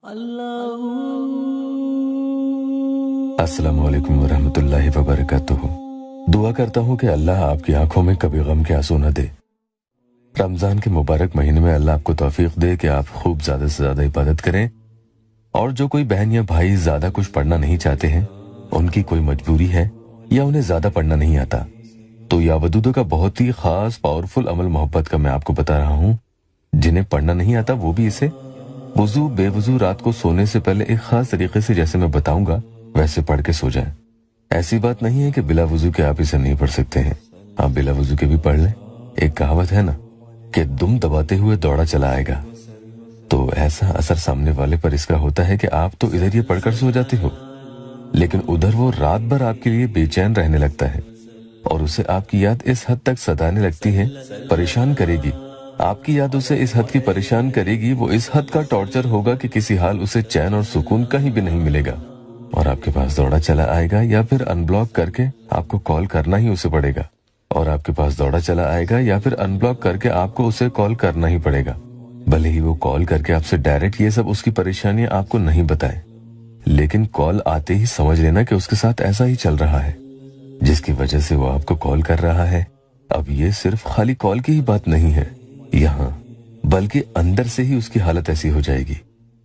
अस्सलामु अलैकुम वरहमतुल्लाहि वबरकातुहू। दुआ करता हूँ कि अल्लाह आपकी आंखों में कभी गम के आंसू न दे। रमजान के मुबारक महीने में अल्लाह आपको तौफीक दे कि आप खूब ज्यादा से ज्यादा इबादत करें। और जो कोई बहन या भाई ज्यादा कुछ पढ़ना नहीं चाहते हैं, उनकी कोई मजबूरी है या उन्हें ज्यादा पढ़ना नहीं आता, तो या वदूदों का बहुत ही खास पावरफुल अमल मोहब्बत का मैं आपको बता रहा हूँ। जिन्हें पढ़ना नहीं आता वो भी इसे वुजू बेवजू रात को सोने से पहले एक खास तरीके से, जैसे मैं बताऊंगा, वैसे पढ़ के सो जाएं। ऐसी बात नहीं है कि बिला वजू के आप इसे नहीं पढ़ सकते हैं, आप बिला वजू के भी पढ़ लें। एक कहावत है ना कि दुम दबाते हुए दौड़ा चला आएगा, तो ऐसा असर सामने वाले पर इसका होता है कि आप तो इधर ये पढ़कर सो जाते हो, लेकिन उधर वो रात भर आपके लिए बेचैन रहने लगता है और उसे आपकी याद इस हद तक सताने लगती है, परेशान करेगी। आपकी याद उसे इस हद की परेशान करेगी, वो इस हद का टॉर्चर होगा कि किसी हाल उसे चैन और सुकून कहीं भी नहीं मिलेगा और आपके पास दौड़ा चला आएगा, या फिर अनब्लॉक करके आपको कॉल करना ही उसे पड़ेगा। और आपके पास दौड़ा चला आएगा या फिर अनब्लॉक करके आपको उसे कॉल करना ही पड़ेगा, भले ही वो कॉल करके आपसे डायरेक्ट ये सब उसकी परेशानियां आपको नहीं बताए, लेकिन कॉल आते ही समझ लेना कि उसके साथ ऐसा ही चल रहा है जिसकी वजह से वो आपको कॉल कर रहा है। अब ये सिर्फ खाली कॉल की ही बात नहीं है यहाँ, बल्कि अंदर से ही उसकी हालत ऐसी हो जाएगी।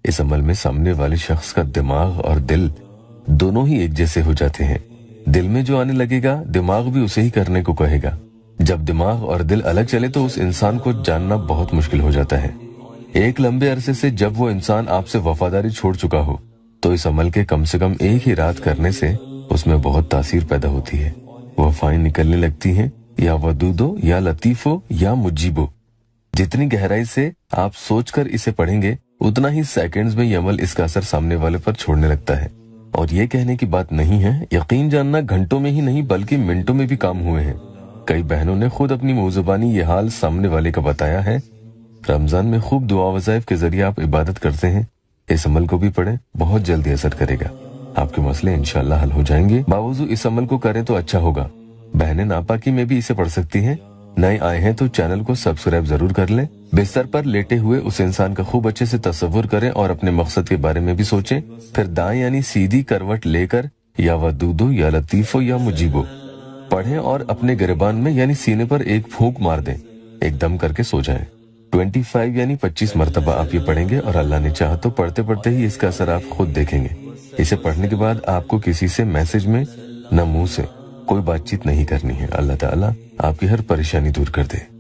इस अमल में सामने वाले शख्स का दिमाग और दिल दोनों ही एक जैसे हो जाते हैं। दिल में जो आने लगेगा, दिमाग भी उसे ही करने को कहेगा। जब दिमाग और दिल अलग चले तो उस इंसान को जानना बहुत मुश्किल हो जाता है। एक लंबे अरसे से जब वो इंसान आपसे वफादारी छोड़ चुका हो, तो इस अमल के कम से कम एक ही रात करने से उसमें बहुत तासीर पैदा होती है। वफाएं निकलने लगती हैं, या वदूदो या लतीफो या मुजीबो। जितनी गहराई से आप सोचकर इसे पढ़ेंगे, उतना ही सेकंड्स में ये अमल इसका असर सामने वाले पर छोड़ने लगता है। और ये कहने की बात नहीं है, यकीन जानना घंटों में ही नहीं बल्कि मिनटों में भी काम हुए हैं। कई बहनों ने खुद अपनी मुंह ज़ुबानी ये हाल सामने वाले का बताया है। रमजान में खूब दुआ वज़ाइफ के जरिए आप इबादत करते हैं, इस अमल को भी पढ़ें, बहुत जल्दी असर करेगा। आपके मसले इंशाल्लाह हल हो जाएंगे। बावजूद इस अमल को करें तो अच्छा होगा। बहनें नापाकी में भी इसे पढ़ सकती हैं। नए आए हैं तो चैनल को सब्सक्राइब जरूर कर लें। बिस्तर पर लेटे हुए उस इंसान का खूब अच्छे से तस्वुर करें और अपने मकसद के बारे में भी सोचें। फिर दाएं यानी सीधी करवट लेकर या वदूदो या लतीफो या मुजीबो पढ़ें और अपने गिरबान में यानी सीने पर एक फूंक मार दें, एकदम करके सो जाएं। 25 यानी 25 मरतबा आप ये पढ़ेंगे और अल्लाह ने चाहा तो पढ़ते पढ़ते ही इसका असर आप खुद देखेंगे। इसे पढ़ने के बाद आपको किसी से मैसेज में न मुंह से कोई बातचीत नहीं करनी है। अल्लाह ताला आपकी हर परेशानी दूर कर दे।